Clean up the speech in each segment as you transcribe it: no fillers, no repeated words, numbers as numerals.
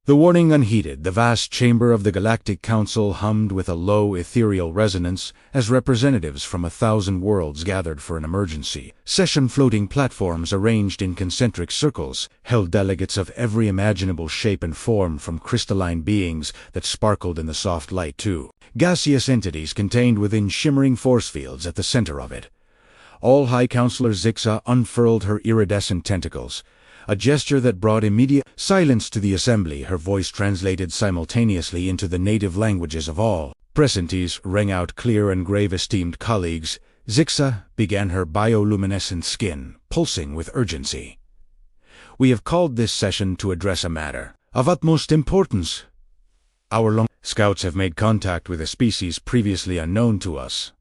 The warning unheeded, the vast chamber of the Galactic Council hummed with a low ethereal resonance as representatives from 1,000 worlds gathered for an emergency session. Floating platforms arranged in concentric circles held delegates of every imaginable shape and form, from crystalline beings that sparkled in the soft light to gaseous entities contained within shimmering force fields at the center of it. All High Counselor Zixa unfurled her iridescent tentacles, a gesture that brought immediate silence to the assembly. Her voice translated simultaneously into the native languages of all presentes rang out clear and grave. Esteemed colleagues, Zixa began, her bioluminescent skin pulsing with urgency. We have called this session to address a matter of utmost importance. Our long scouts have made contact with a species previously unknown to us.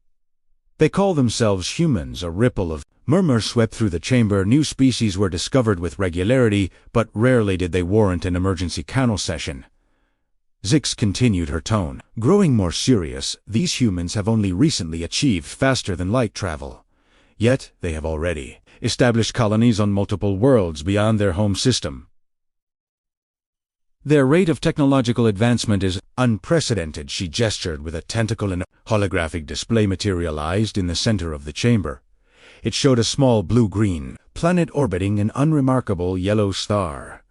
They call themselves humans. A ripple of murmur swept through the chamber. New species were discovered with regularity, but rarely did they warrant an emergency council session. Zix continued, her tone growing more serious. These humans have only recently achieved faster than light travel. Yet they have already established colonies on multiple worlds beyond their home system. Their rate of technological advancement is unprecedented. She gestured with a tentacle, and a holographic display materialized in the center of the chamber. It showed a small blue-green planet orbiting an unremarkable yellow star.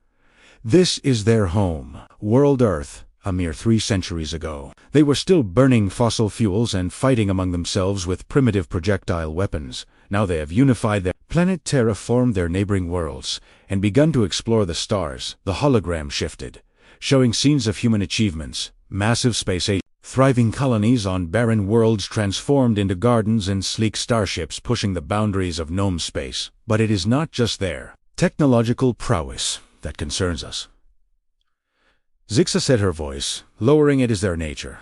This is their home, world Earth. A mere 3 centuries ago, they were still burning fossil fuels and fighting among themselves with primitive projectile weapons. Now they have unified their planet, terraformed their neighboring worlds, and begun to explore the stars. The hologram shifted, showing scenes of human achievements, massive space age, thriving colonies on barren worlds transformed into gardens, and sleek starships pushing the boundaries of gnome space. But it is not just their technological prowess that concerns us. Zixa said, her voice lowering. It is their nature.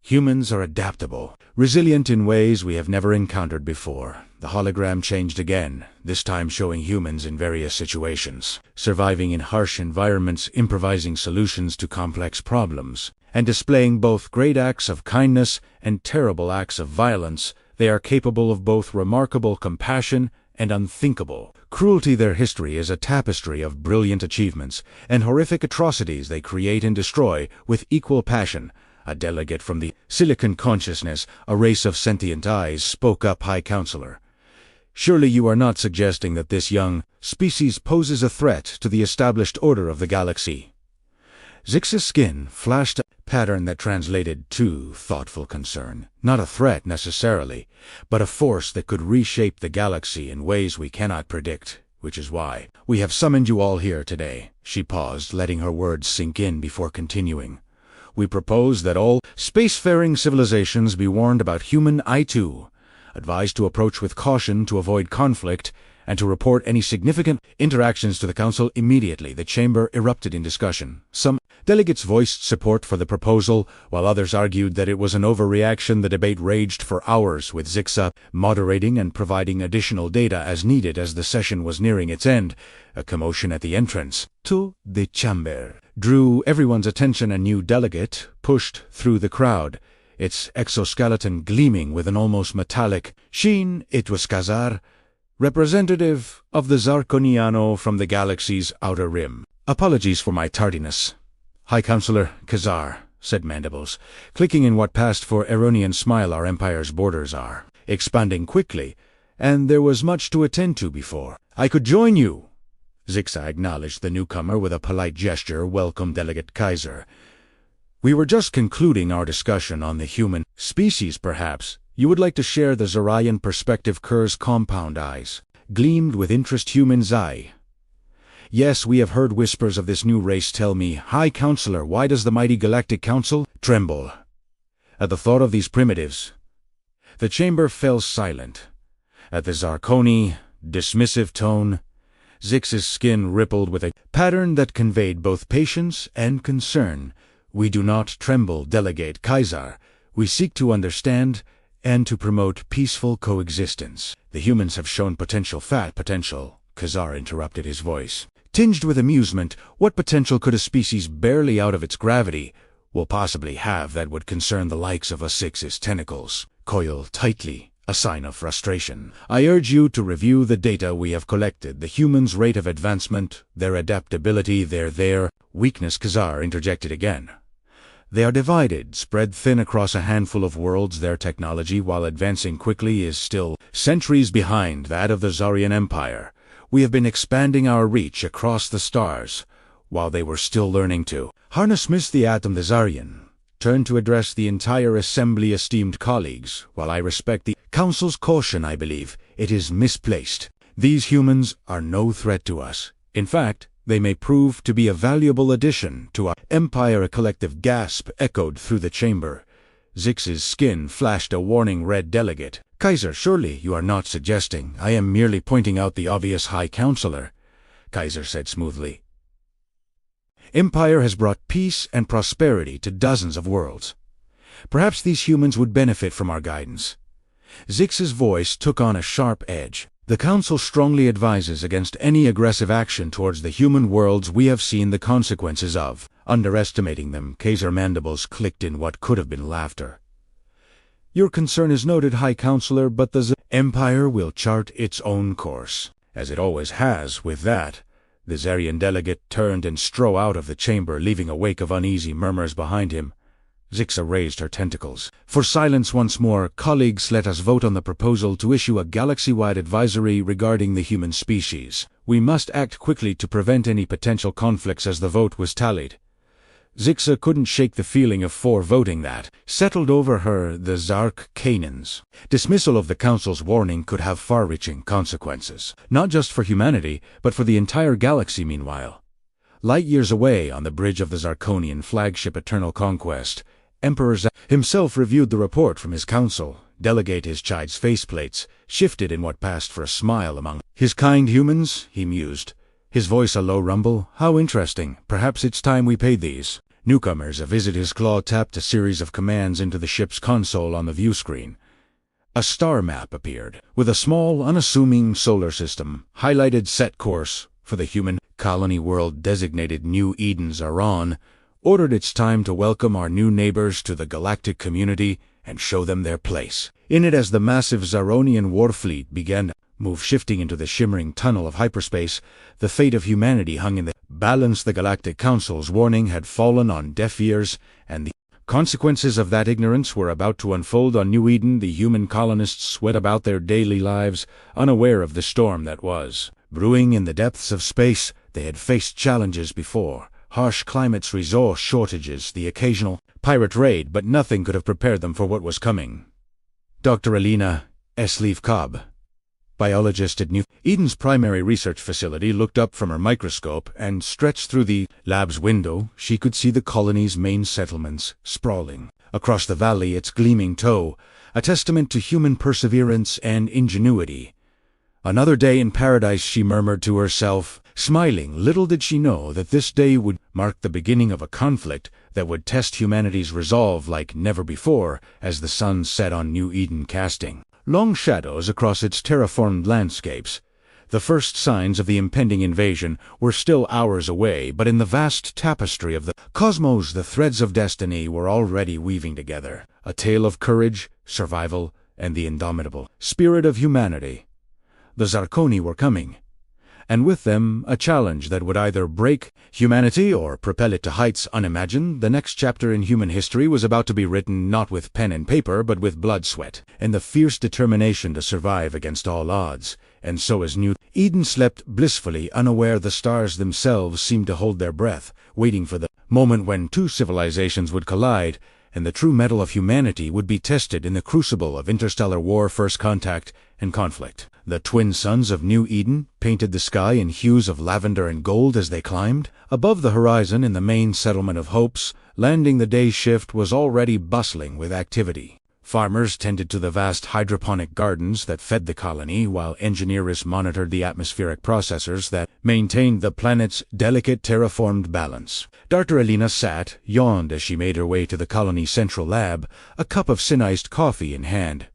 Humans are adaptable, resilient in ways we have never encountered before. The hologram changed again, this time showing humans in various situations, surviving in harsh environments, improvising solutions to complex problems, and displaying both great acts of kindness and terrible acts of violence. They are capable of both remarkable compassion and unthinkable cruelty. Their history is a tapestry of brilliant achievements and horrific atrocities they create and destroy with equal passion. A delegate from the Silicon Consciousness, a race of sentient eyes, spoke up. High Counselor, surely you are not suggesting that this young species poses a threat to the established order of the galaxy? Zix's skin flashed a pattern that translated to thoughtful concern. Not a threat necessarily, but a force that could reshape the galaxy in ways we cannot predict, which is why we have summoned you all here today. She paused, letting her words sink in before continuing. We propose that all spacefaring civilizations be warned about human I-2, advised to approach with caution to avoid conflict, and to report any significant interactions to the Council immediately. The chamber erupted in discussion. Some delegates voiced support for the proposal, while others argued that it was an overreaction. The debate raged for hours, with Zixa moderating and providing additional data as needed. As the session was nearing its end, a commotion at the entrance to the chamber drew everyone's attention. A new delegate pushed through the crowd, its exoskeleton gleaming with an almost metallic sheen. It was Khazar, representative of the Zarkoniano from the galaxy's outer rim. Apologies for my tardiness, High Counselor. Khazar said, mandibles clicking in what passed for Eronian smile. Our empire's borders are expanding quickly, and there was much to attend to before I could join you. Zixa acknowledged the newcomer with a polite gesture. Welcome, Delegate Kaiser. We were just concluding our discussion on the human species. Perhaps you would like to share the Zarayan perspective. Kerr's compound eyes gleamed with interest. Human's eye. Yes, we have heard whispers of this new race. Tell me, High Counselor, why does the mighty Galactic Council tremble at the thought of these primitives? The chamber fell silent. At the Zarkoni, dismissive tone, Zix's skin rippled with a pattern that conveyed both patience and concern. We do not tremble, Delegate Kaiser. We seek to understand and to promote peaceful coexistence. The humans have shown potential. Khazar interrupted, his voice tinged with amusement. What potential could a species barely out of its gravity will possibly have that would concern the likes of us? Zix's tentacles coiled tightly a sign of frustration. I urge you to review the data we have collected, the humans' rate of advancement, their adaptability, their weakness. Kazar interjected again. They are divided, spread thin across a handful of worlds. Their technology, while advancing quickly, is still centuries behind that of the Zarian Empire. We have been expanding our reach across the stars, while they were still learning to harness the atom. The Zarian turned to address the entire assembly. Esteemed colleagues, while I respect the Council's caution, I believe it is misplaced. These humans are no threat to us. In fact, they may prove to be a valuable addition to our empire. A collective gasp echoed through the chamber. Zix's skin flashed a warning red. Delegate Kaiser, surely you are not suggesting I am merely pointing out the obvious. High Counselor, Kaiser said smoothly. Empire has brought peace and prosperity to dozens of worlds. Perhaps these humans would benefit from our guidance. Zix's voice took on a sharp edge. The Council strongly advises against any aggressive action towards the human worlds we have seen the consequences of. Underestimating them. Kaiser mandibles clicked in what could have been laughter. Your concern is noted, High Counselor, but the Empire will chart its own course, as it always has. With that, the Zarian delegate turned and strode out of the chamber, leaving a wake of uneasy murmurs behind him. Zixa raised her tentacles. For silence once more. Colleagues, let us vote on the proposal to issue a galaxy-wide advisory regarding the human species. We must act quickly to prevent any potential conflicts. As the vote was tallied, Zixa couldn't shake the feeling of forevoting that settled over her. The Zark Canaans. Dismissal of the Council's warning could have far-reaching consequences, not just for humanity, but for the entire galaxy. Meanwhile, light years away on the bridge of the Zarkonian flagship Eternal Conquest, Emperor Zak himself reviewed the report from his council. Delegate Ischid's faceplates shifted in what passed for a smile among his kind humans, he mused, his voice a low rumble. How interesting. Perhaps it's time we paid these newcomers a visit. His claw tapped a series of commands into the ship's console on the view screen. A star map appeared, with a small, unassuming solar system, highlighted set course for the human colony world designated New Eden. Zaron ordered it's time to welcome our new neighbors to the galactic community and show them their place in it. As the massive Zaronian warfleet began to move, shifting into the shimmering tunnel of hyperspace, the fate of humanity hung in the balance. The Galactic Council's warning had fallen on deaf ears, and the consequences of that ignorance were about to unfold on New Eden. The human colonists went about their daily lives, unaware of the storm that was brewing in the depths of space. They had faced challenges before. Harsh climates, resource shortages, the occasional pirate raid, but nothing could have prepared them for what was coming. Dr. Alina Esleaf Cobb, biologist at New Eden's primary research facility, looked up from her microscope and stretched through the lab's window. She could see the colony's main settlements sprawling across the valley, its gleaming toe, a testament to human perseverance and ingenuity. Another day in paradise, she murmured to herself, smiling. Little did she know that this day would mark the beginning of a conflict that would test humanity's resolve like never before. As the sun set on New Eden, casting long shadows across its terraformed landscapes, the first signs of the impending invasion were still hours away, but in the vast tapestry of the cosmos the threads of destiny were already weaving together, a tale of courage, survival, and the indomitable spirit of humanity. The Zarkoni were coming, and with them a challenge that would either break humanity or propel it to heights unimagined. The next chapter in human history was about to be written not with pen and paper, but with blood, sweat, and the fierce determination to survive against all odds. And so as New Eden slept blissfully unaware, the stars themselves seemed to hold their breath, waiting for the moment when two civilizations would collide, and the true mettle of humanity would be tested in the crucible of interstellar war, first contact, and conflict. The twin suns of New Eden painted the sky in hues of lavender and gold as they climbed. Above the horizon, in the main settlement of Hopes Landing, the day shift was already bustling with activity. Farmers tended to the vast hydroponic gardens that fed the colony, while engineers monitored the atmospheric processors that maintained the planet's delicate terraformed balance. Dr. Alina sat, yawned as she made her way to the colony's central lab, a cup of sin-iced coffee in hand.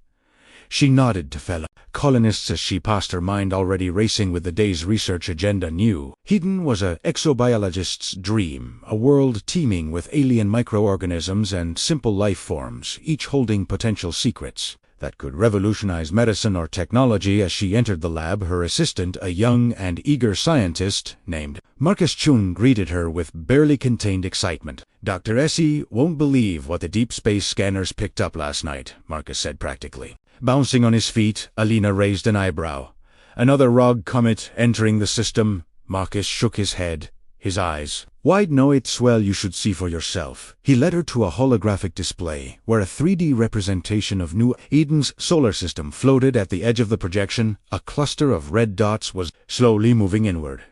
She nodded to fellow colonists as she passed, her mind already racing with the day's research agenda. New Eden was an exobiologist's dream, a world teeming with alien microorganisms and simple life forms, each holding potential secrets. that could revolutionize medicine or technology. As she entered the lab, her assistant, a young and eager scientist named Marcus Chun, greeted her with barely contained excitement. "Dr. Essie won't believe what the deep space scanners picked up last night," Marcus said practically. Bouncing on his feet, Alina raised an eyebrow. "Another rogue comet entering the system?" Marcus shook his head, his eyes wide. "No, it's well, you should see for yourself." He led her to a holographic display, where a 3D representation of New Eden's solar system floated at the edge of the projection. A cluster of red dots was slowly moving inward.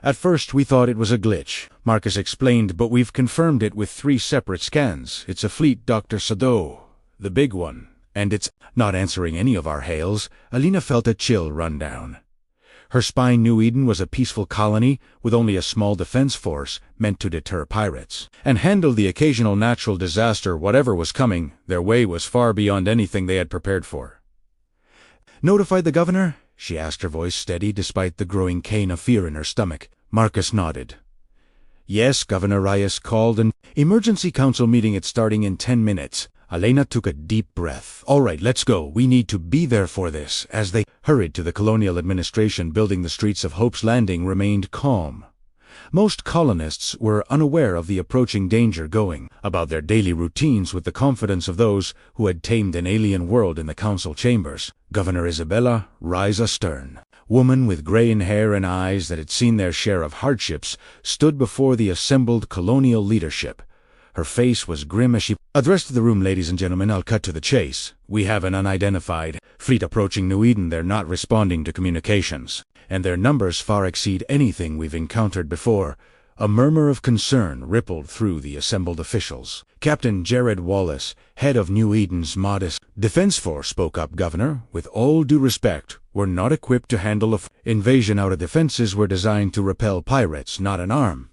"At first we thought it was a glitch," Marcus explained, "but we've confirmed it with 3 separate scans. It's a fleet, Dr. Sado, the big one, and it's not answering any of our hails." Alina felt a chill run down. Her spine. New Eden was a peaceful colony with only a small defense force meant to deter pirates and handle the occasional natural disaster. Whatever was coming their way was far beyond anything they had prepared for. "Notified the governor?" she asked, her voice steady despite the growing cane of fear in her stomach. Marcus nodded. "Yes, Governor Reyes called an emergency council meeting. It's starting in 10 minutes. Alina took a deep breath. "All right, let's go. We need to be there for this." As they hurried to the colonial administration building, the streets of Hope's Landing remained calm. Most colonists were unaware of the approaching danger, going about their daily routines with the confidence of those who had tamed an alien world in the council chambers. Governor Isabella Riza Stern, woman with graying hair and eyes that had seen their share of hardships, stood before the assembled colonial leadership. Her face was grim as she addressed the room. "Ladies and gentlemen, I'll cut to the chase. We have an unidentified fleet approaching New Eden. They're not responding to communications, and their numbers far exceed anything we've encountered before." A murmur of concern rippled through the assembled officials. Captain Jared Wallace, head of New Eden's modest defense force, spoke up. "Governor, with all due respect, we're not equipped to handle an invasion. Our defenses were designed to repel pirates, not an arm."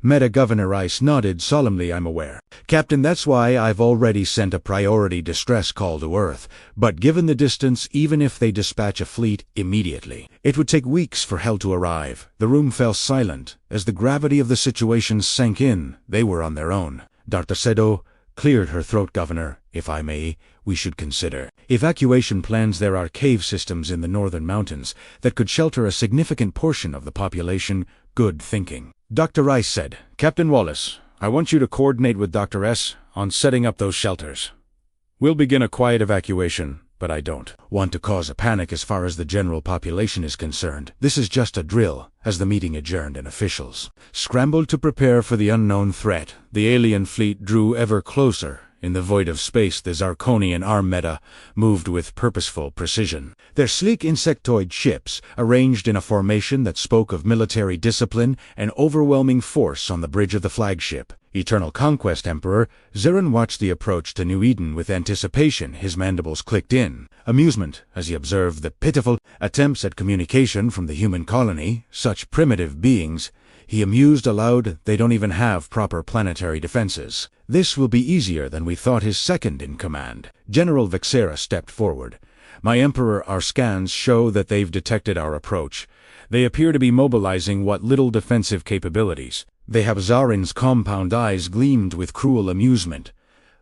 Meta Governor Rice nodded solemnly. "I'm aware, Captain. That's why I've already sent a priority distress call to Earth. But given the distance, even if they dispatch a fleet immediately, it would take weeks for help to arrive." The room fell silent as the gravity of the situation sank in. They were on their own. Dr. Sedo cleared her throat. "Governor, if I may, we should consider evacuation plans. There are cave systems in the northern mountains that could shelter a significant portion of the population." "Good thinking," Dr. Rice said. "Captain Wallace, I want you to coordinate with Dr. S. on setting up those shelters. We'll begin a quiet evacuation, but I don't want to cause a panic as far as the general population is concerned. This is just a drill." As the meeting adjourned and officials scrambled to prepare for the unknown threat, the alien fleet drew ever closer. In the void of space, the Zarkonian armada moved with purposeful precision. Their sleek insectoid ships, arranged in a formation that spoke of military discipline and overwhelming force. On the bridge of the flagship, Eternal Conquest Emperor Zarin watched the approach to New Eden with anticipation. His mandibles clicked in amusement as he observed the pitiful attempts at communication from the human colony. Such primitive beings, he mused aloud, they don't even have proper planetary defenses. "This will be easier than we thought." His second in command, General Vexera, stepped forward. "My Emperor, our scans show that they've detected our approach. They appear to be mobilizing what little defensive capabilities they have." Zarin's compound eyes gleamed with cruel amusement.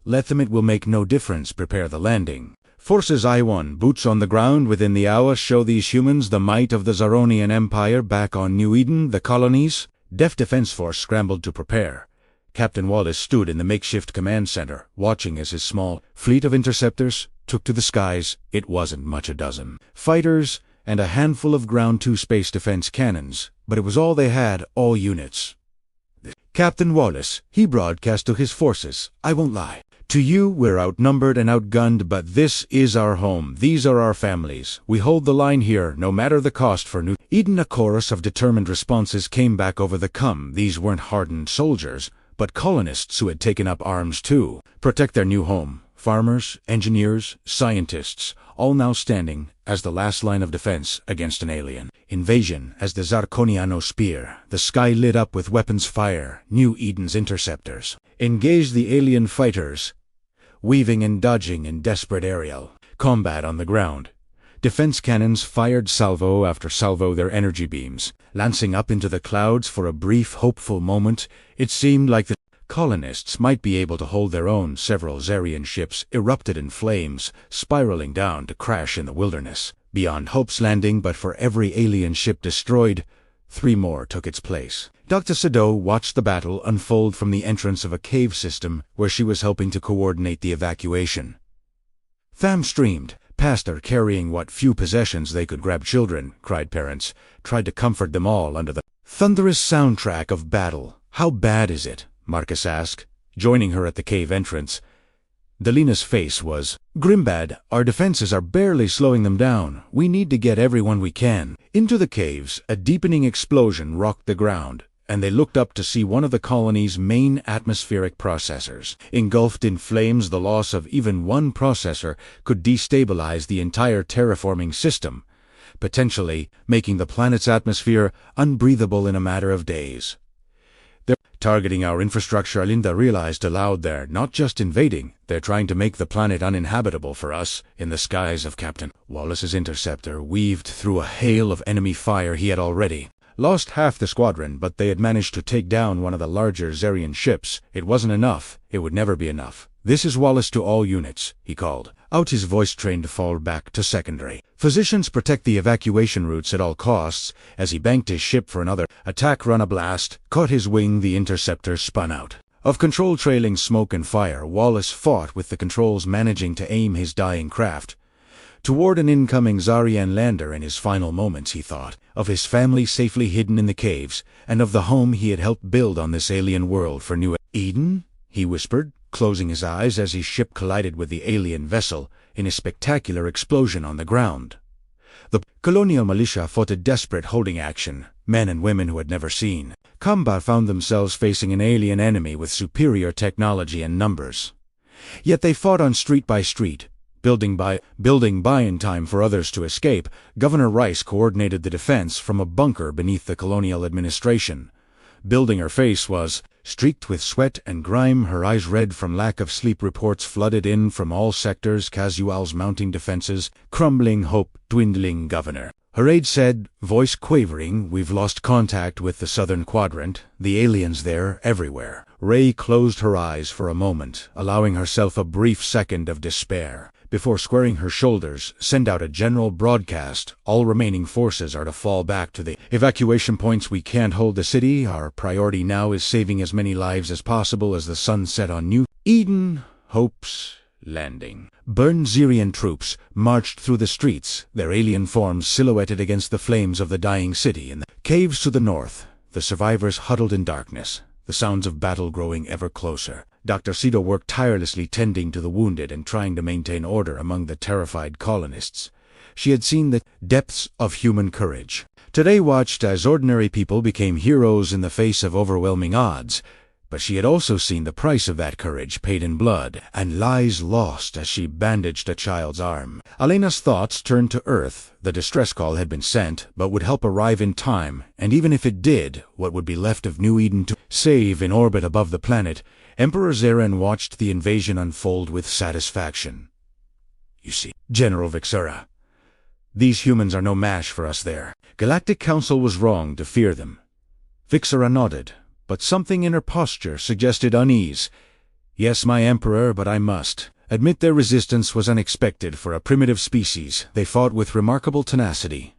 "Let them, it will make no difference. Prepare the landing. Forces I-1, boots on the ground within the hour. Show these humans the might of the Zaronian Empire back on New Eden." The colony's Def Defense Force scrambled to prepare. Captain Wallace stood in the makeshift command center, watching as his small fleet of interceptors took to the skies. It wasn't much, a dozen fighters and a handful of ground-to space defense cannons, but it was all they had, all units. Captain Wallace, he broadcast to his forces, "I won't lie to you, we're outnumbered and outgunned, but this is our home. These are our families. We hold the line here, no matter the cost for New Eden." A chorus of determined responses came back over the com. These weren't hardened soldiers, but colonists who had taken up arms to protect their new home. Farmers, engineers, scientists, all now standing as the last line of defense against an alien invasion. As the Zarkoniano spear, the sky lit up with weapons fire. New Eden's interceptors engaged the alien fighters, weaving and dodging in desperate aerial combat on the ground. Defense cannons fired salvo after salvo, their energy beams lancing up into the clouds. For a brief, hopeful moment, it seemed like the colonists might be able to hold their own. Several Zarian ships erupted in flames, spiraling down to crash in the wilderness. Beyond Hope's Landing, but for every alien ship destroyed, 3 more took its place. Dr. Sado watched the battle unfold from the entrance of a cave system where she was helping to coordinate the evacuation. Fam streamed past her carrying what few possessions they could grab. Children, cried parents, tried to comfort them all under the thunderous soundtrack of battle. How bad is it? Marcus asked, joining her at the cave entrance. Delina's face was grim. Our defenses are barely slowing them down. We need to get everyone we can. Into the caves, a deepening explosion rocked the ground, and they looked up to see one of the colony's main atmospheric processors. Engulfed in flames, the loss of even one processor could destabilize the entire terraforming system, potentially making the planet's atmosphere unbreathable in a matter of days. They're targeting our infrastructure, Linda realized aloud. They're not just invading, they're trying to make the planet uninhabitable for us. In the skies of Captain Wallace's interceptor weaved through a hail of enemy fire. He had already lost half the squadron, but they had managed to take down one of the larger Zarian ships. It wasn't enough. It would never be enough. This is Wallace to all units, he called out, his voice trained to fall back to secondary. Physicians, protect the evacuation routes at all costs. As he banked his ship for another attack run, a blast caught his wing. The interceptor spun out of control, trailing smoke and fire. Wallace fought with the controls, managing to aim his dying craft toward an incoming Zarian lander. In his final moments, he thought of his family safely hidden in the caves, and of the home he had helped build on this alien world for New Eden, he whispered, closing his eyes as his ship collided with the alien vessel in a spectacular explosion on the ground. The colonial militia fought a desperate holding action. Men and women who had never seen combat found themselves facing an alien enemy with superior technology and numbers. Yet they fought on street by street, building by in time for others to escape. Governor Rice coordinated the defense from a bunker beneath the colonial administration building. Her face was streaked with sweat and grime, her eyes red from lack of sleep. Reports flooded in from all sectors, casuals mounting defenses, crumbling hope, dwindling. Governor, her aide said, voice quavering, we've lost contact with the southern quadrant. The aliens there, everywhere. Ray closed her eyes for a moment, allowing herself a brief second of despair, before squaring her shoulders. Send out a general broadcast. All remaining forces are to fall back to the evacuation points. We can't hold the city. Our priority now is saving as many lives as possible as the sun set on New Eden. Hope's Landing. Burned Zarian troops marched through the streets, their alien forms silhouetted against the flames of the dying city. In the caves to the north, the survivors huddled in darkness, the sounds of battle growing ever closer. Dr. Cito worked tirelessly, tending to the wounded and trying to maintain order among the terrified colonists. She had seen the depths of human courage. Today watched as ordinary people became heroes in the face of overwhelming odds, but she had also seen the price of that courage paid in blood and lives lost as she bandaged a child's arm. Elena's thoughts turned to Earth. The distress call had been sent, but would help arrive in time, and even if it did, what would be left of New Eden to save? In orbit above the planet, Emperor Zaran watched the invasion unfold with satisfaction. You see, General Vixura, these humans are no match for us there. Galactic Council was wrong to fear them. Vixura nodded, but something in her posture suggested unease. Yes, my Emperor, but I must admit their resistance was unexpected for a primitive species. They fought with remarkable tenacity.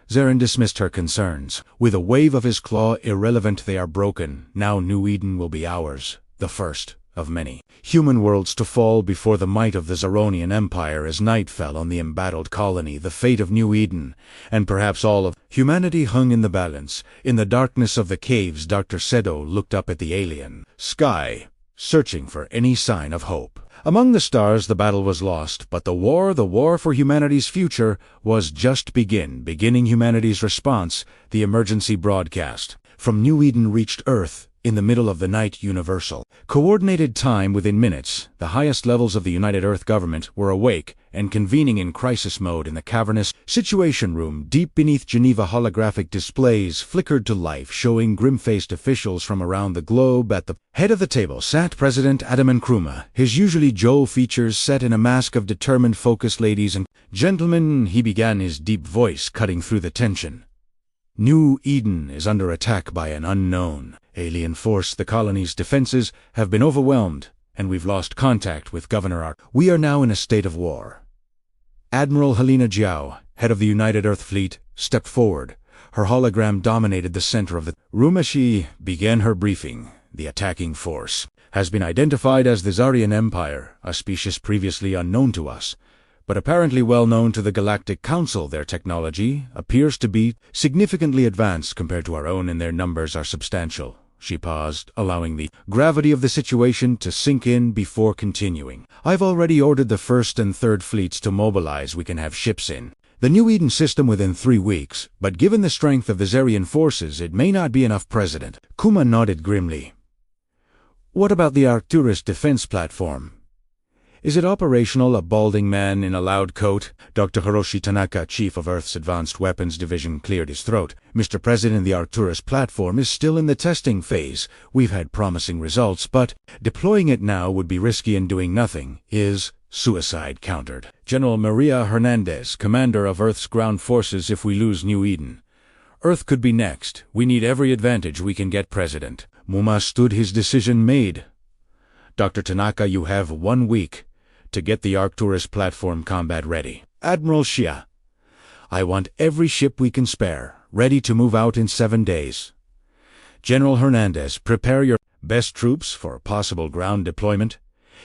Zaran dismissed her concerns. With a wave of his claw, irrelevant, they are broken. Now New Eden will be ours, the first of many human worlds to fall before the might of the Zaronian Empire. As night fell on the embattled colony, the fate of New Eden, and perhaps all of humanity, hung in the balance. In the darkness of the caves, Dr. Sedo looked up at the alien sky, searching for any sign of hope. Among the stars, the battle was lost, but the war for humanity's future, was just beginning. Humanity's response, the emergency broadcast from New Eden, reached Earth in the middle of the night. Universal coordinated time. Within minutes, the highest levels of the United Earth government were awake and convening in crisis mode in the cavernous situation room deep beneath Geneva. Holographic displays flickered to life, showing grim-faced officials from around the globe. At the head of the table sat President Adam Nkrumah, his usually Joe features set in a mask of determined focus. Ladies and gentlemen, he began, his deep voice cutting through the tension. New Eden is under attack by an unknown alien force. The colony's defenses have been overwhelmed, and we've lost contact with Governor Ark. We are now in a state of war. Admiral Helena Jiao, head of the United Earth Fleet, stepped forward. Her hologram dominated the center of the room as she began her briefing. The attacking force has been identified as the Zarian Empire, a species previously unknown to us, but apparently well known to the Galactic Council. Their technology appears to be significantly advanced compared to our own, and their numbers are substantial. She paused, allowing the gravity of the situation to sink in before continuing. I've already ordered the first and third fleets to mobilize. We can have ships in the New Eden system within 3 weeks, but given the strength of the Zarian forces, it may not be enough. President Kuma nodded grimly. What about the Arcturus defense platform? Is it operational? A balding man in a loud coat, Dr. Hiroshi Tanaka, chief of Earth's Advanced Weapons Division, cleared his throat. Mr. President, the Arcturus platform is still in the testing phase. We've had promising results, but deploying it now would be risky, and doing nothing is suicide, countered General Maria Hernandez, commander of Earth's ground forces. If we lose New Eden, Earth could be next. We need every advantage we can get. President Muma stood, his decision made. Dr. Tanaka, you have 1 week to get the Arcturus platform combat ready. Admiral Shia, I want every ship we can spare, ready to move out in 7 days. General Hernandez, prepare your best troops for possible ground deployment.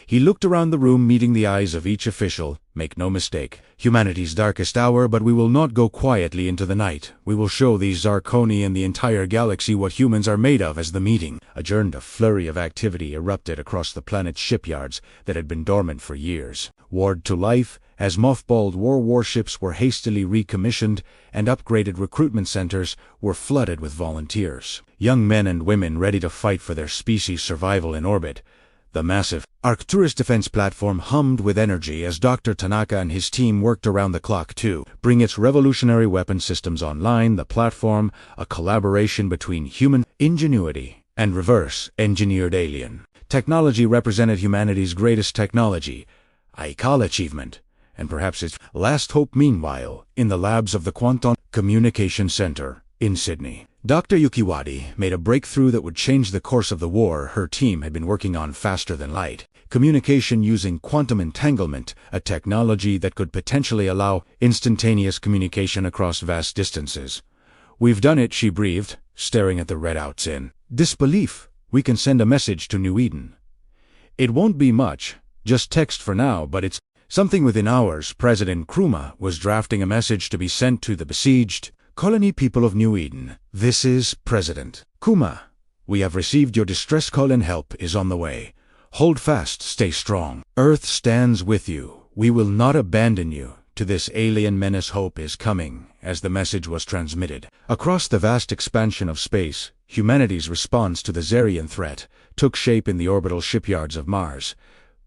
He looked around the room, meeting the eyes of each official. Make no mistake, humanity's darkest hour, but we will not go quietly into the night. We will show these Zarkoni and the entire galaxy what humans are made of. As the meeting adjourned, a flurry of activity erupted across the planet's shipyards that had been dormant for years. Warred to life as mothballed war warships were hastily recommissioned, and upgraded recruitment centers were flooded with volunteers. Young men and women ready to fight for their species' survival in orbit. The massive Arcturus defense platform hummed with energy as Dr. Tanaka and his team worked around the clock to bring its revolutionary weapon systems online. The platform, a collaboration between human ingenuity and reverse-engineered alien technology, represented humanity's greatest technology, iconic achievement, and perhaps its last hope. Meanwhile, in the labs of the Quantum Communication Center in Sydney, Dr. Yukiwadi made a breakthrough that would change the course of the war her team had been working on. Faster than light communication using quantum entanglement, a technology that could potentially allow instantaneous communication across vast distances. We've done it, she breathed, staring at the readouts in disbelief. We can send a message to New Eden. It won't be much, just text for now, but it's something. Within hours, President Kruma was drafting a message to be sent to the besieged colony people of New Eden. This is President Kuma. We have received your distress call and help is on the way. Hold fast, stay strong. Earth stands with you. We will not abandon you to this alien menace. Hope is coming. As the message was transmitted across the vast expansion of space, humanity's response to the Zarian threat took shape in the orbital shipyards of Mars.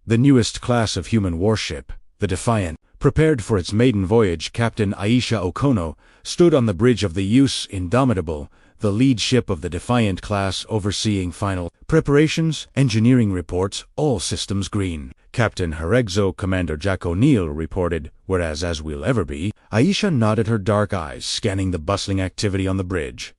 The newest class of human warship, the Defiant, prepared for its maiden voyage. Captain Aisha Okono stood on the bridge of the US Indomitable, the lead ship of the Defiant class, overseeing final preparations. Engineering reports, all systems green. Captain Herexo, Commander Jack O'Neill reported, whereas as we'll ever be. Aisha nodded, her dark eyes scanning the bustling activity on the bridge.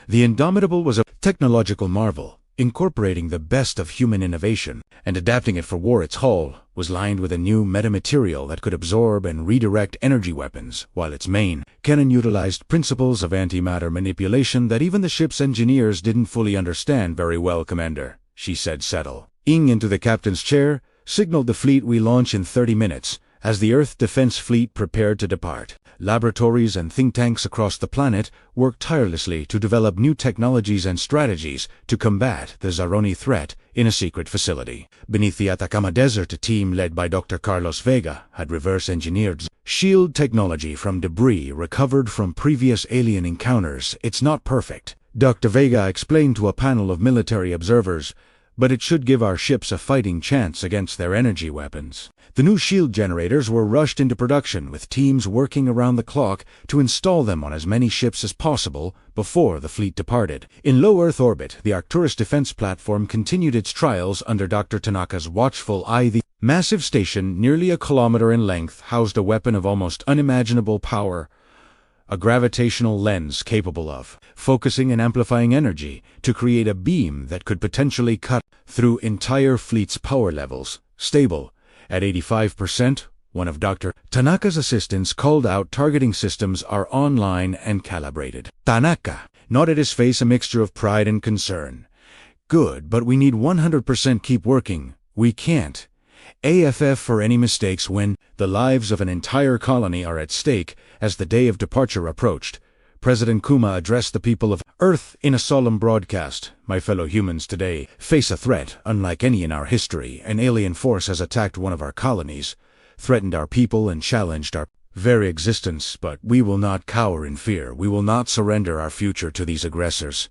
The Indomitable was a technological marvel, incorporating the best of human innovation and adapting it for war. Its hull was lined with a new metamaterial that could absorb and redirect energy weapons, while its main cannon utilized principles of antimatter manipulation that even the ship's engineers didn't fully understand. Very well, Commander, she said, settling into the captain's chair, signaled the fleet. We launch in 30 minutes. As the Earth Defense Fleet prepared to depart, laboratories and think tanks across the planet worked tirelessly to develop new technologies and strategies to combat the Zaroni threat in a secret facility beneath the Atacama Desert. A team led by Dr. Carlos Vega had reverse-engineered shield technology from debris recovered from previous alien encounters. It's not perfect, Dr. Vega explained to a panel of military observers, but it should give our ships a fighting chance against their energy weapons. The new shield generators were rushed into production, with teams working around the clock to install them on as many ships as possible before the fleet departed. In low Earth orbit, the Arcturus defense platform continued its trials under Dr. Tanaka's watchful eye. The massive station, nearly a kilometer in length, housed a weapon of almost unimaginable power, a gravitational lens capable of focusing and amplifying energy to create a beam that could potentially cut through entire fleet's power levels. Stable at 85%, one of Dr. Tanaka's assistants called out targeting systems are online and calibrated. Tanaka nodded, his face a mixture of pride and concern. Good, but we need 100% keep working. We can't AFF for any mistakes when the lives of an entire colony are at stake. As the day of departure approached, President Kuma addressed the people of Earth in a solemn broadcast. My fellow humans today face a threat unlike any in our history. An alien force has attacked one of our colonies, threatened our people, and challenged our very existence. But we will not cower in fear. We will not surrender our future to these aggressors.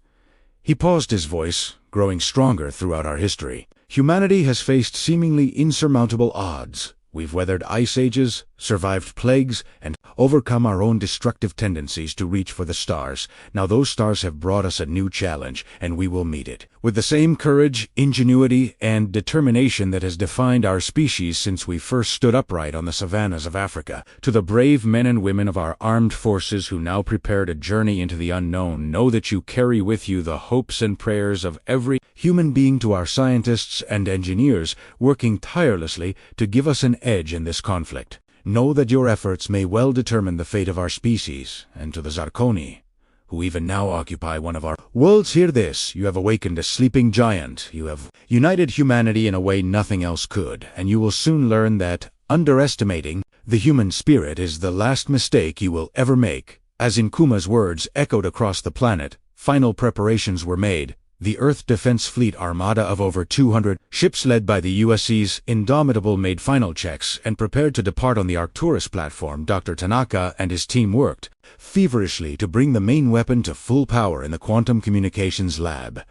He paused, his voice growing stronger throughout our history. Humanity has faced seemingly insurmountable odds. We've weathered ice ages, survived plagues, and overcome our own destructive tendencies to reach for the stars. Now those stars have brought us a new challenge, and we will meet it with the same courage, ingenuity, and determination that has defined our species since we first stood upright on the savannas of Africa. To the brave men and women of our armed forces who now prepare to journey into the unknown, know that you carry with you the hopes and prayers of every human being. To our scientists and engineers working tirelessly to give us an edge in this conflict, know that your efforts may well determine the fate of our species. And to the Zarkoni, who even now occupy one of our worlds, hear this: you have awakened a sleeping giant. You have united humanity in a way nothing else could, and you will soon learn that underestimating the human spirit is the last mistake you will ever make. As in Kuma's words echoed across the planet, final preparations were made. The Earth Defense Fleet armada of over 200 ships led by the USC's Indomitable made final checks and prepared to depart on the Arcturus platform. Dr. Tanaka and his team worked feverishly to bring the main weapon to full power in the quantum communications lab.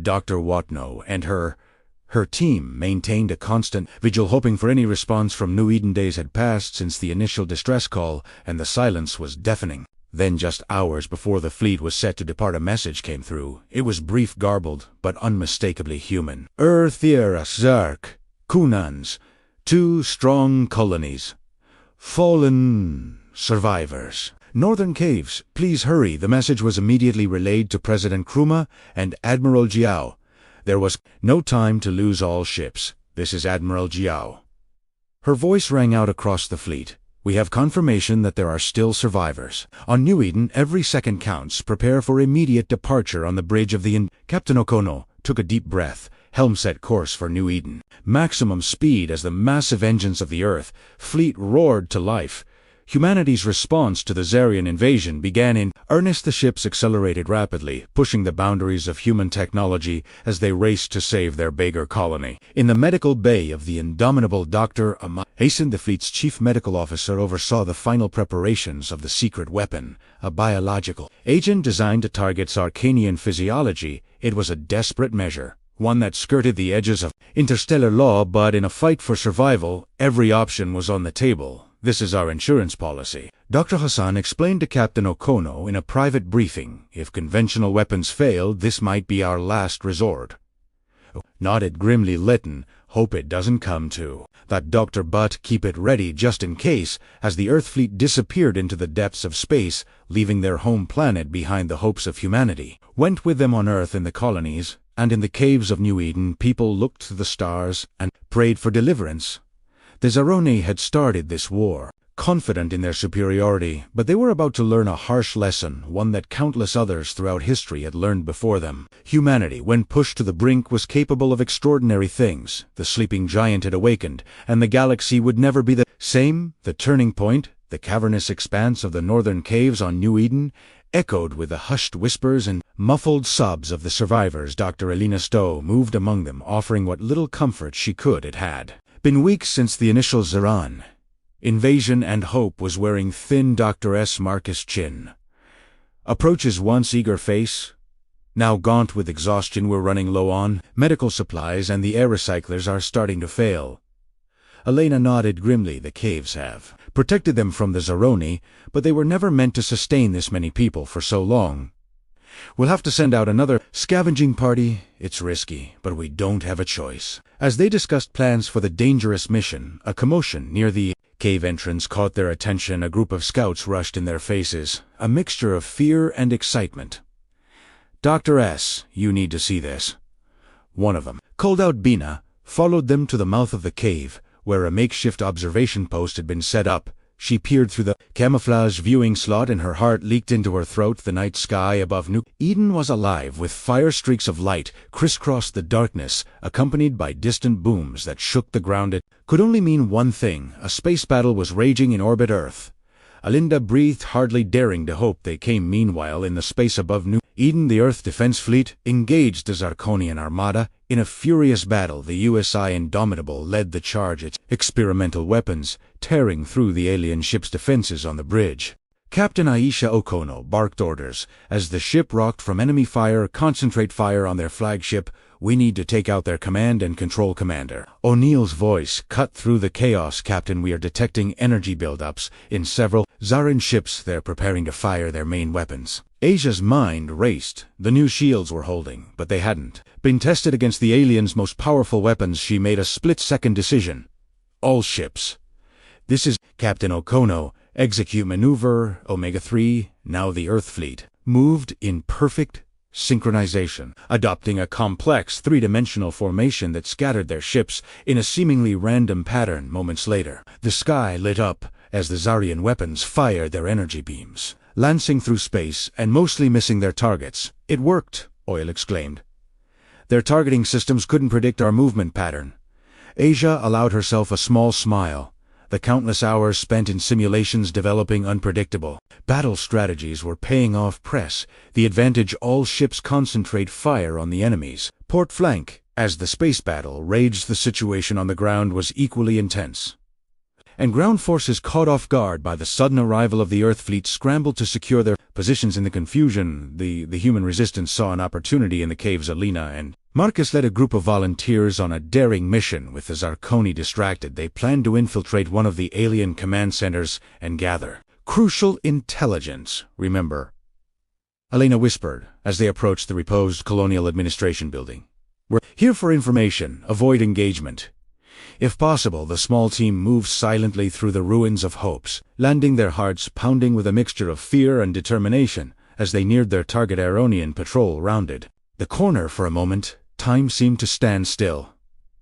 Dr. Watno and her team maintained a constant vigil, hoping for any response from New Eden. Days had passed since the initial distress call, and the silence was deafening. Then, just hours before the fleet was set to depart, a message came through. It was brief, garbled, but unmistakably human. Earthira Zark, Kunans, 2 strong colonies. Fallen survivors. Northern Caves, please hurry. The message was immediately relayed to President Kruma and Admiral Jiao. There was no time to lose. All ships. This is Admiral Jiao. Her voice rang out across the fleet. We have confirmation that there are still survivors. On New Eden, every second counts. Prepare for immediate departure on the bridge of the Captain Okono took a deep breath. Helm set course for New Eden. Maximum speed as the massive engines of the Earth fleet roared to life. Humanity's response to the Zarian invasion began in earnest. The ships accelerated rapidly, pushing the boundaries of human technology as they raced to save their beggar colony. In the medical bay of the indomitable Dr. Hasten, the fleet's chief medical officer, oversaw the final preparations of the secret weapon, a biological agent designed to target Sarkanian physiology. It was a desperate measure, one that skirted the edges of interstellar law, but in a fight for survival, every option was on the table. This is our insurance policy, Dr. Hassan explained to Captain Okono in a private briefing. If conventional weapons failed, this might be our last resort. Nodded grimly. Lytton, hope it doesn't come to that, Doctor, but keep it ready just in case. As the Earth fleet disappeared into the depths of space, leaving their home planet behind, the hopes of humanity went with them. On Earth, in the colonies, and in the caves of New Eden, people looked to the stars and prayed for deliverance. The Zaroni had started this war, confident in their superiority, but they were about to learn a harsh lesson, one that countless others throughout history had learned before them. Humanity, when pushed to the brink, was capable of extraordinary things. The sleeping giant had awakened, and the galaxy would never be the same. The turning point, the cavernous expanse of the northern caves on New Eden, echoed with the hushed whispers and muffled sobs of the survivors. Dr. Elena Stowe moved among them, offering what little comfort she could. It had been weeks since the initial Zaran invasion, and hope was wearing thin Dr. S. Marcus' chin. Approach's once eager face, now gaunt with exhaustion. We're running low on medical supplies, and the air recyclers are starting to fail. Elena nodded grimly. The caves have protected them from the Zaroni, but they were never meant to sustain this many people for so long. We'll have to send out another scavenging party. It's risky, but we don't have a choice. As they discussed plans for the dangerous mission, a commotion near the cave entrance caught their attention. A group of scouts rushed in their faces, a mixture of fear and excitement. "Dr. S., you need to see this." One of them, called out Bina, followed them to the mouth of the cave, where a makeshift observation post had been set up. She peered through the camouflage viewing slot and her heart leaked into her throat. The night sky above New Eden was alive with fire streaks of light crisscrossed the darkness, accompanied by distant booms that shook the ground. It could only mean one thing: a space battle was raging in orbit Earth. Alinda breathed, hardly daring to hope they came. Meanwhile, in the space above New Eden, the Earth Defense Fleet engaged the Zarkonian Armada. In a furious battle, the USI Indomitable led the charge, its experimental weapons tearing through the alien ship's defenses on the bridge. Captain Aisha Okono barked orders as the ship rocked from enemy fire. "Concentrate fire on their flagship. We need to take out their command and control commander." O'Neill's voice cut through the chaos. "Captain, we are detecting energy buildups in several Zarin ships. They're preparing to fire their main weapons." Asia's mind raced. The new shields were holding, but they hadn't been tested against the aliens' most powerful weapons. She made a split-second decision. "All ships. This is Captain Okono. Execute maneuver Omega-3." Now the Earth fleet moved in perfect synchronization, adopting a complex three-dimensional formation that scattered their ships in a seemingly random pattern. Moments later, the sky lit up as the Zarian weapons fired their energy beams, lancing through space and mostly missing their targets. "It worked," Oil exclaimed. "Their targeting systems couldn't predict our movement pattern." Asia allowed herself a small smile. The countless hours spent in simulations developing unpredictable battle strategies were paying off. "Press the advantage. All ships concentrate fire on the enemy's port flank." As the space battle raged, the situation on the ground was equally intense. And ground forces, caught off guard by the sudden arrival of the Earth fleet, scrambled to secure their positions. In the confusion, the human resistance saw an opportunity in the caves. Alina and Marcus led a group of volunteers on a daring mission. With the Zarkoni distracted, they planned to infiltrate one of the alien command centers and gather crucial intelligence. "Remember," Elena whispered as they approached the reposed Colonial Administration building. "We're here for information. Avoid engagement." If possible, the small team moved silently through the ruins of hopes, landing their hearts pounding with a mixture of fear and determination. As they neared their target, Aaronian patrol rounded the corner. For a moment, time seemed to stand still.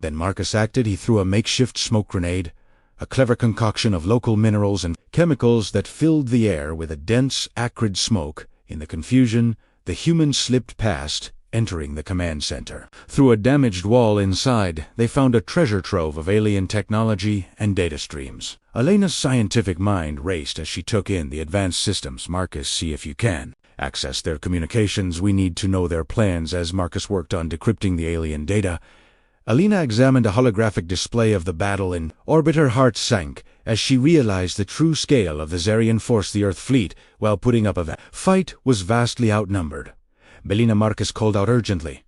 Then Marcus acted. He threw a makeshift smoke grenade, a clever concoction of local minerals and chemicals that filled the air with a dense, acrid smoke. In the confusion, the humans slipped past, entering the command center. Through a damaged wall inside, they found a treasure trove of alien technology and data streams. Elena's scientific mind raced as she took in the advanced systems. "Marcus, see if you can access their communications. We need to know their plans." As Marcus worked on decrypting the alien data, Alina examined a holographic display of the battle in orbit. Her heart sank as she realized the true scale of the Zarian force. The Earth fleet, while putting up a fight, was vastly outnumbered. Belina, Marcus called out urgently.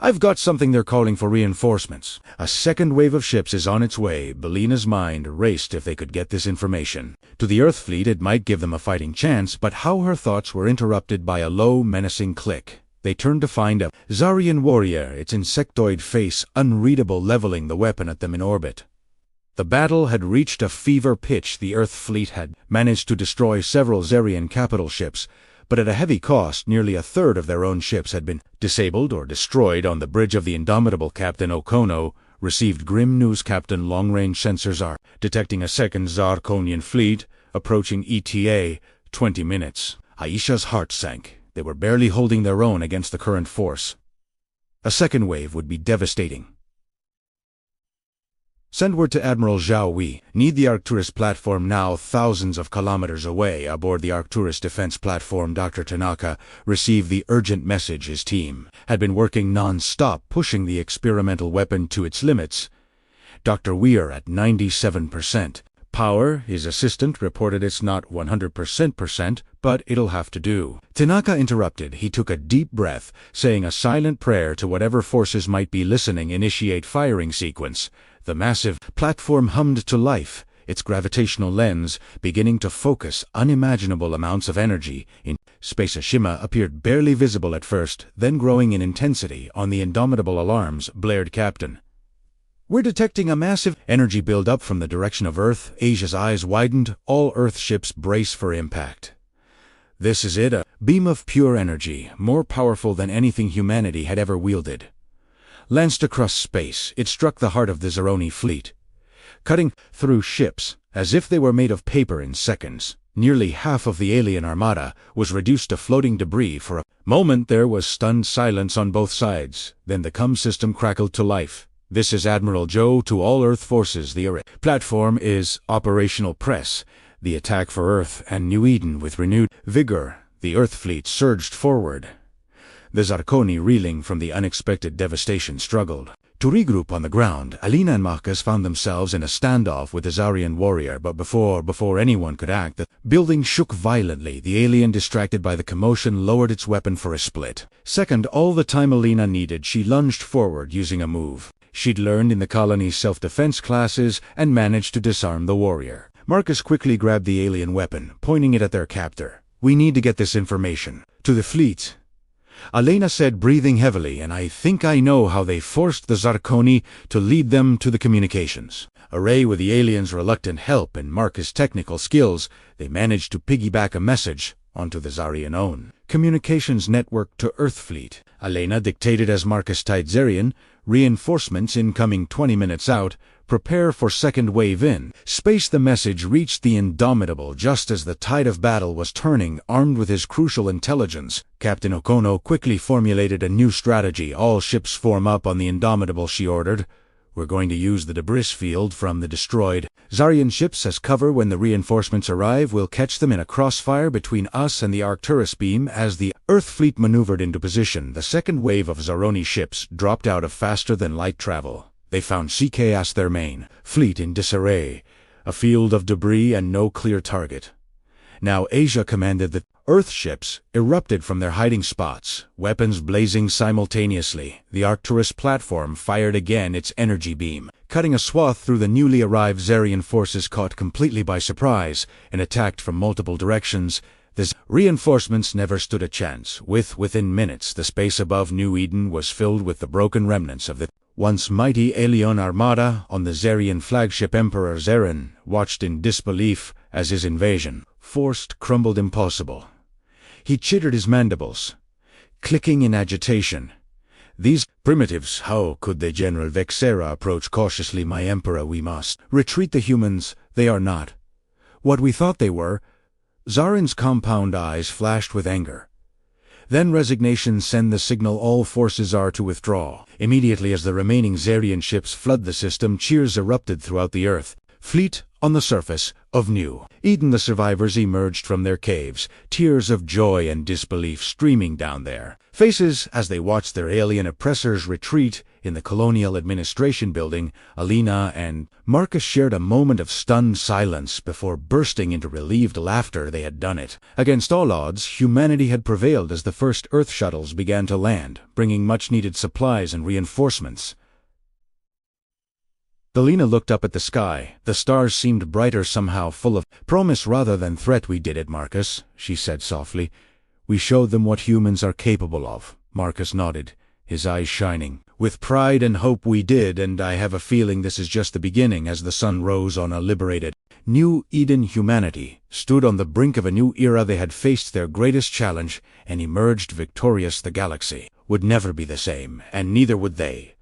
"I've got something. They're calling for reinforcements. A second wave of ships is on its way." Belina's mind raced. If they could get this information to the Earth fleet, it might give them a fighting chance. But how? Her thoughts were interrupted by a low, menacing click. They turned to find a Zarian warrior, its insectoid face unreadable, leveling the weapon at them in orbit. The battle had reached a fever pitch. The Earth fleet had managed to destroy several Zarian capital ships, but at a heavy cost. Nearly a third of their own ships had been disabled or destroyed. On the bridge of the Indomitable, Captain Okono received grim news. "Captain, long-range sensors are detecting a second Zarkonian fleet approaching ETA 20 minutes. Aisha's heart sank. They were barely holding their own against the current force. A second wave would be devastating. "Send word to Admiral Zhao. We need the Arcturus platform now." Thousands of kilometers away, aboard the Arcturus defense platform, Dr. Tanaka received the urgent message. His team had been working non-stop, pushing the experimental weapon to its limits. "Dr. We're at 97% power." His assistant reported it's not 100%, but it'll have to do. Tanaka interrupted. He took a deep breath, saying a silent prayer to whatever forces might be listening. "Initiate firing sequence." The massive platform hummed to life, its gravitational lens beginning to focus unimaginable amounts of energy in space. A shimmer appeared barely visible at first, then growing in intensity. On the Indomitable, alarms blared. "Captain, We're detecting a massive energy buildup from the direction of Earth. Asia's eyes widened. All Earth ships brace for impact. This is it, a beam of pure energy, more powerful than anything humanity had ever wielded. Lanced across space, it struck the heart of the Zaroni fleet, cutting through ships as if they were made of paper in seconds. Nearly half of the alien armada was reduced to floating debris. For a moment there was stunned silence on both sides. Then the comm system crackled to life. "This is Admiral Joe to all Earth forces. The platform is operational. Press the attack for Earth and New Eden." With renewed vigor, the Earth fleet surged forward. The Zarkoni, reeling from the unexpected devastation, struggled to regroup on the ground. Alina and Marcus found themselves in a standoff with the Zarian warrior, but before anyone could act, the building shook violently. The alien, distracted by the commotion, lowered its weapon for a split second. All the time Alina needed, she lunged forward using a move she'd learned in the colony's self-defense classes and managed to disarm the warrior. Marcus quickly grabbed the alien weapon, pointing it at their captor. "We need to get this information to the fleet," Alena said, breathing heavily, "and I think I know how they forced the Zarkoni to lead them to the communications." Array with the aliens' reluctant help and Marcus' technical skills, they managed to piggyback a message onto the Zarian own communications network to Earth fleet. Alena dictated as Marcus typed Zarian, "Reinforcements incoming 20 minutes out. Prepare for second wave in space." The message reached the Indomitable just as the tide of battle was turning. Armed with his crucial intelligence, Captain Okono quickly formulated a new strategy. "All ships form up on the Indomitable," she ordered. "We're going to use the debris field from the destroyed Zarian ships as cover. When the reinforcements arrive, we'll catch them in a crossfire between us and the Arcturus beam." As the Earth fleet maneuvered into position, the second wave of Zaroni ships dropped out of faster-than-light travel. They found CKS, their main fleet, in disarray, a field of debris and no clear target. Now Asia commanded the Earth ships erupted from their hiding spots, weapons blazing simultaneously. The Arcturus platform fired again its energy beam, cutting a swath through the newly arrived Zarian forces, caught completely by surprise and attacked from multiple directions. The reinforcements never stood a chance. Within minutes, the space above New Eden was filled with the broken remnants of the once mighty alien armada. On the Zarian flagship, Emperor Zeren watched in disbelief as his invasion forced crumbled impossible. He chittered his mandibles, clicking in agitation. "These primitives, how could they?" General Vexera approached cautiously. "My Emperor, we must retreat. The humans, they are not what we thought they were." Zaren's compound eyes flashed with anger. "Then resignation. Send the signal. All forces are to withdraw." Immediately, as the remaining Zarian ships flooded the system, cheers erupted throughout the Earth fleet. On the surface of New Eden, the survivors emerged from their caves, tears of joy and disbelief streaming down their faces as they watched their alien oppressors retreat. In the Colonial Administration building, Alina and Marcus shared a moment of stunned silence before bursting into relieved laughter. They had done it. Against all odds, humanity had prevailed as the first Earth shuttles began to land, bringing much-needed supplies and reinforcements. Alina looked up at the sky. The stars seemed brighter somehow, full of promise rather than threat. "We did it, Marcus," she said softly. "We showed them what humans are capable of." Marcus nodded, his eyes shining with pride and hope. "We did, and I have a feeling this is just the beginning." As the sun rose on a liberated New Eden, humanity stood on the brink of a new era. They had faced their greatest challenge and emerged victorious. The galaxy would never be the same, and neither would they.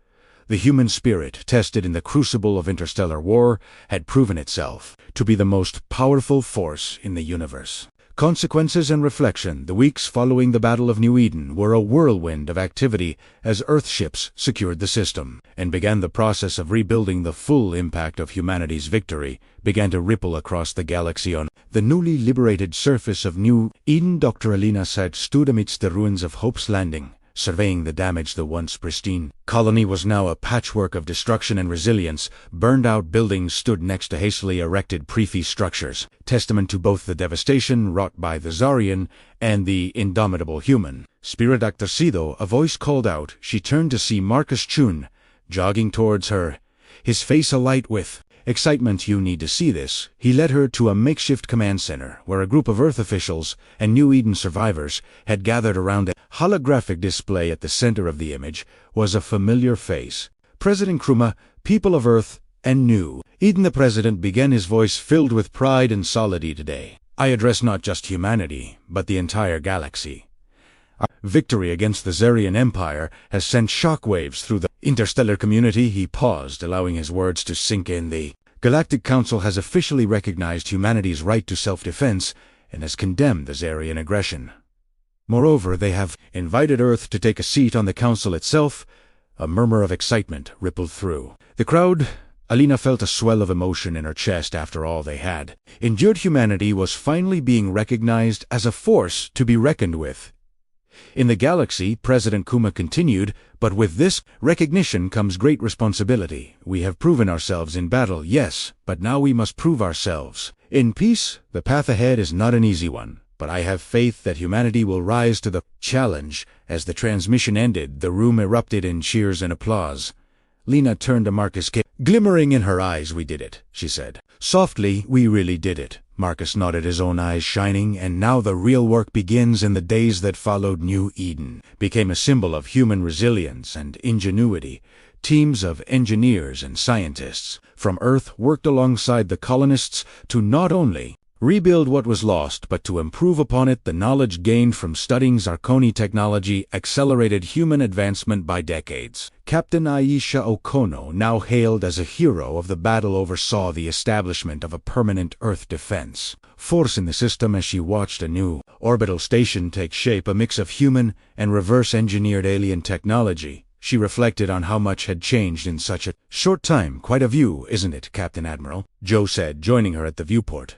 The human spirit, tested in the crucible of interstellar war, had proven itself to be the most powerful force in the universe. Consequences and reflection. The weeks following the Battle of New Eden were a whirlwind of activity as Earth ships secured the system and began the process of rebuilding. The full impact of humanity's victory began to ripple across the galaxy. On the newly liberated surface of New Eden, Dr. Alina stood amidst the ruins of Hope's Landing, surveying the damage. The once pristine colony was now a patchwork of destruction and resilience. Burned-out buildings stood next to hastily erected prefix structures, testament to both the devastation wrought by the Zarian and the indomitable human spirit. "Dr. Sido," a voice called out. She turned to see Marcus Chun jogging towards her, his face alight with excitement. "You need to see this." He led her to a makeshift command center, where a group of Earth officials and New Eden survivors had gathered around a holographic display. At the center of the image was a familiar face, President Kruma, people of Earth, and New Eden. The President began, his voice filled with pride and solidity. Today, I address not just humanity, but the entire galaxy. Our victory against the Zarian Empire has sent shockwaves through the interstellar community. He paused, allowing his words to sink in. The Galactic Council has officially recognized humanity's right to self-defense and has condemned the Zarian aggression. Moreover, they have invited Earth to take a seat on the Council itself. A murmur of excitement rippled through the crowd. Alina felt a swell of emotion in her chest. After all they had endured, humanity was finally being recognized as a force to be reckoned with. In the galaxy, President Kuma continued, but with this recognition comes great responsibility. We have proven ourselves in battle, yes, but now we must prove ourselves in peace. The path ahead is not an easy one, but I have faith that humanity will rise to the challenge. As the transmission ended, the room erupted in cheers and applause. Lena turned to Marcus, glimmering in her eyes. We did it, she said. Softly, we really did it. Marcus nodded, his own eyes shining. And now the real work begins. In the days that followed, New Eden became a symbol of human resilience and ingenuity. Teams of engineers and scientists from Earth worked alongside the colonists to not only rebuild what was lost, but to improve upon it. The knowledge gained from studying Zarkoni technology accelerated human advancement by decades. Captain Aisha Okono, now hailed as a hero of the battle, oversaw the establishment of a permanent Earth defense force in the system. As she watched a new orbital station take shape, a mix of human and reverse-engineered alien technology, she reflected on how much had changed in such a short time. Quite a view, isn't it, Captain Admiral? Joe said, joining her at the viewport.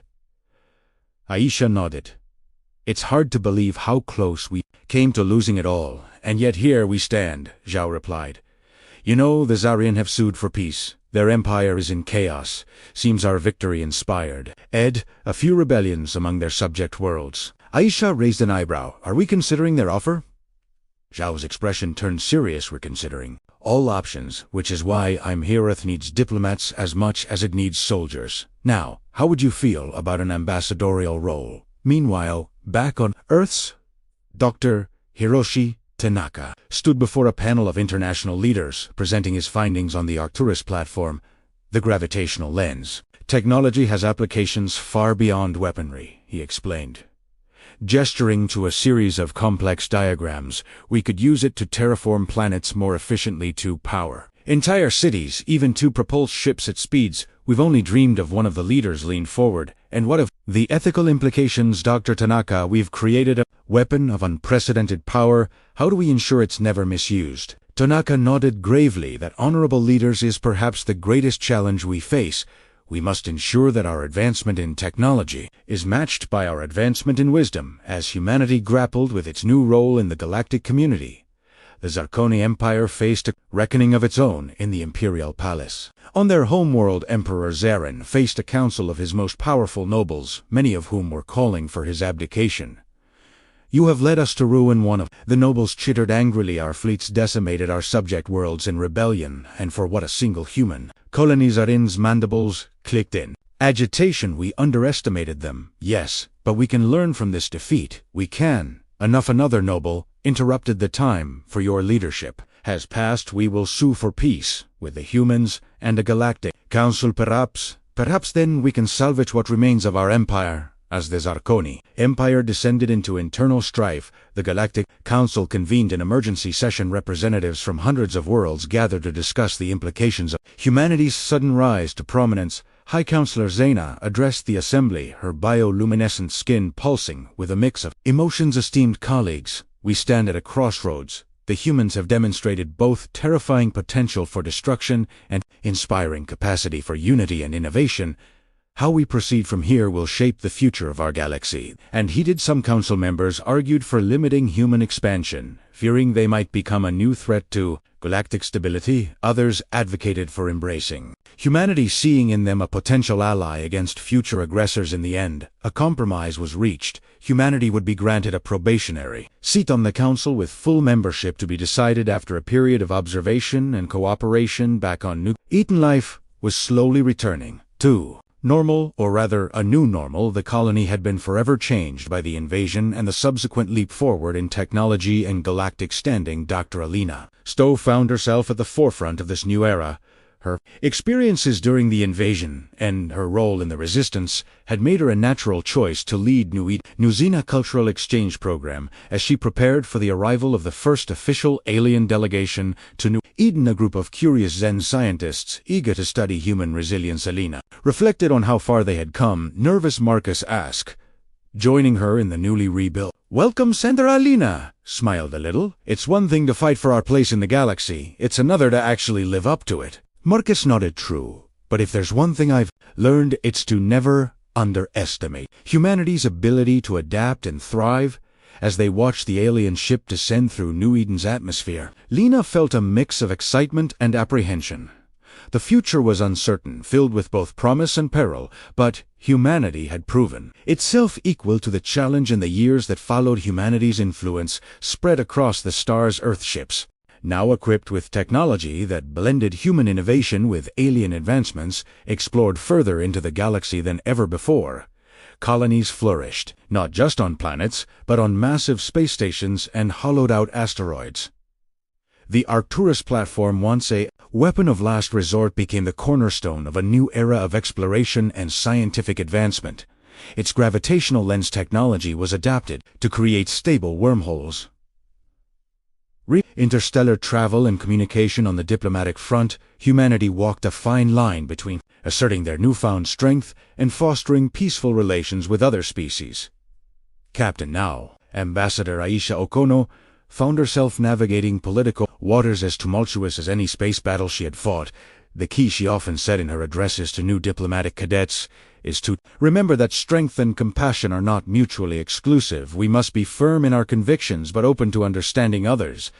Aisha nodded. It's hard to believe how close we came to losing it all, and yet here we stand, Zhao replied. You know, the Zarian have sued for peace. Their empire is in chaos. Seems our victory inspired a few rebellions among their subject worlds. Aisha raised an eyebrow. Are we considering their offer? Zhao's expression turned serious. We're considering all options, which is why I'm here. Earth needs diplomats as much as it needs soldiers. Now, how would you feel about an ambassadorial role? Meanwhile, back on Earth's, Dr. Hiroshi Tanaka stood before a panel of international leaders, presenting his findings on the Arcturus platform, the gravitational lens. Technology has applications far beyond weaponry, he explained. Gesturing to a series of complex diagrams, we could use it to terraform planets more efficiently, to power entire cities, even to propulse ships at speeds we've only dreamed of. One of the leaders leaned forward. And what of the ethical implications, Dr. Tanaka? We've created a weapon of unprecedented power. How do we ensure it's never misused? Tanaka nodded gravely. That, honorable leaders, is perhaps the greatest challenge we face. We must ensure that our advancement in technology is matched by our advancement in wisdom. As humanity grappled with its new role in the galactic community, the Zarkoni Empire faced a reckoning of its own in the Imperial Palace. On their homeworld, Emperor Zarin faced a council of his most powerful nobles, many of whom were calling for his abdication. You have led us to ruin. One of the nobles chittered angrily. Our fleets decimated our subject worlds in rebellion, and for what a single human. Colony Zarin's mandibles clicked in agitation. We underestimated them, yes, but we can learn from this defeat. We can. Enough. Another noble interrupted. The time for your leadership has passed. We will sue for peace with the humans and the Galactic Council. Perhaps then we can salvage what remains of our empire. As the Zarkoni Empire descended into internal strife, the Galactic Council convened an emergency session. Representatives from hundreds of worlds gathered to discuss the implications of humanity's sudden rise to prominence. High Counselor Zaina addressed the assembly, her bioluminescent skin pulsing with a mix of emotions. Esteemed colleagues, we stand at a crossroads. The humans have demonstrated both terrifying potential for destruction and inspiring capacity for unity and innovation. How we proceed from here will shape the future of our galaxy. And heated, some council members argued for limiting human expansion, fearing they might become a new threat to galactic stability. Others advocated for embracing humanity, seeing in them a potential ally against future aggressors. In the end, a compromise was reached. Humanity would be granted a probationary seat on the council, with full membership to be decided after a period of observation and cooperation. Back on New Eden, life was slowly returning to Normal, or rather a new normal, the colony had been forever changed by the invasion and the subsequent leap forward in technology and galactic standing. Dr. Alina Stowe found herself at the forefront of this new era. Her experiences during the invasion and her role in the resistance had made her a natural choice to lead New Xena Cultural Exchange Program as she prepared for the arrival of the first official alien delegation to New Eden. A group of curious Zen scientists eager to study human resilience. Alina reflected on how far they had come. Nervous Marcus asked, joining her in the newly rebuilt welcome center. Alina smiled a little. It's one thing to fight for our place in the galaxy, it's another to actually live up to it. Marcus nodded. True, but if there's one thing I've learned, it's to never underestimate humanity's ability to adapt and thrive. As they watched the alien ship descend through New Eden's atmosphere, Lena felt a mix of excitement and apprehension. The future was uncertain, filled with both promise and peril, but humanity had proven itself equal to the challenge. In the years that followed, humanity's influence spread across the star's Earthships. Now equipped with technology that blended human innovation with alien advancements, explored further into the galaxy than ever before. Colonies flourished, not just on planets, but on massive space stations and hollowed-out asteroids. The Arcturus platform, once a weapon of last resort, became the cornerstone of a new era of exploration and scientific advancement. Its gravitational lens technology was adapted to create stable wormholes. Interstellar travel and communication. On the diplomatic front, humanity walked a fine line between asserting their newfound strength and fostering peaceful relations with other species. Captain Now, Ambassador Aisha Okono, found herself navigating political waters as tumultuous as any space battle she had fought. The key, she often said in her addresses to new diplomatic cadets, is to remember that strength and compassion are not mutually exclusive. We must be firm in our convictions but open to understanding others.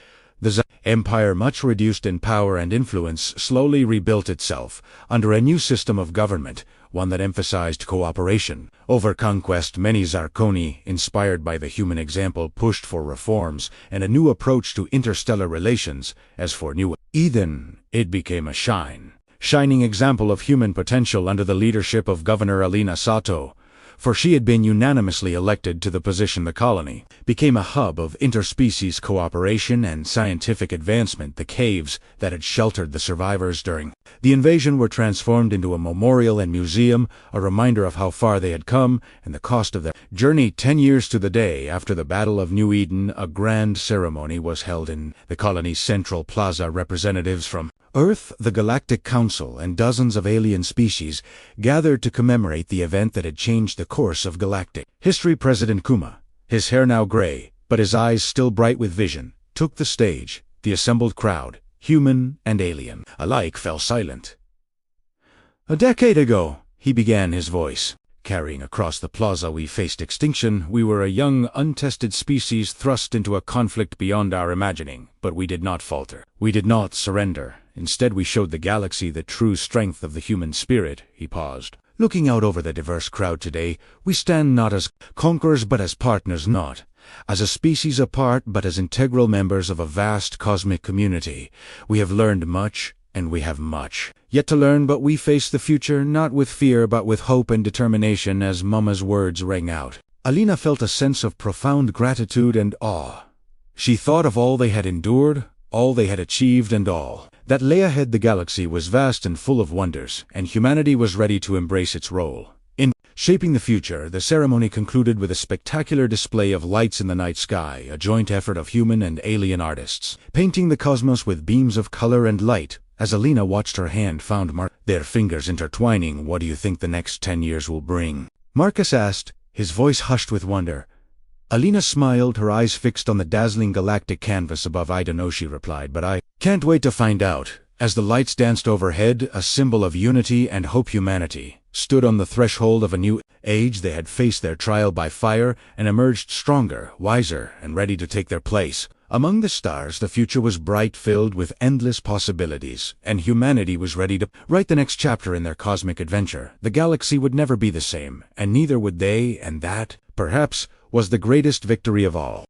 The empire, much reduced in power and influence, slowly rebuilt itself under a new system of government, one that emphasized cooperation over conquest. Many Zarkoni, inspired by the human example, pushed for reforms and a new approach to interstellar relations. As for New Eden, it became a shining example of human potential under the leadership of Governor Alina Sato. For she had been unanimously elected to the position. The colony became a hub of interspecies cooperation and scientific advancement. The caves that had sheltered the survivors during the invasion were transformed into a memorial and museum, a reminder of how far they had come and the cost of their journey. 10 years to the day after the Battle of New Eden, a grand ceremony was held in the colony's central plaza. Representatives from Earth, the Galactic Council, and dozens of alien species gathered to commemorate the event that had changed the course of galactic history. President Kuma, his hair now gray, but his eyes still bright with vision, took the stage. The assembled crowd, human and alien alike, fell silent. A decade ago, he began, his voice carrying across the plaza, we faced extinction. We were a young, untested species thrust into a conflict beyond our imagining, but we did not falter. We did not surrender. Instead, we showed the galaxy the true strength of the human spirit. He paused. Looking out over the diverse crowd today, we stand not as conquerors but as partners, not as a species apart but as integral members of a vast cosmic community. We have learned much, and we have much yet to learn, but we face the future not with fear but with hope and determination. As Mama's words rang out, Alina felt a sense of profound gratitude and awe. She thought of all they had endured, all they had achieved, and all that lay ahead. The galaxy was vast and full of wonders, and humanity was ready to embrace its role in shaping the future. The ceremony concluded with a spectacular display of lights in the night sky, a joint effort of human and alien artists, painting the cosmos with beams of color and light. As Alina watched, her hand found their fingers intertwining. What do you think the next 10 years will bring? Marcus asked, his voice hushed with wonder. Alina smiled, her eyes fixed on the dazzling galactic canvas above. I don't know, she replied, but I can't wait to find out. As the lights danced overhead, a symbol of unity and hope, humanity stood on the threshold of a new age. They had faced their trial by fire and emerged stronger, wiser, and ready to take their place among the stars. The future was bright, filled with endless possibilities, and humanity was ready to write the next chapter in their cosmic adventure. The galaxy would never be the same, and neither would they, and that, perhaps, was the greatest victory of all.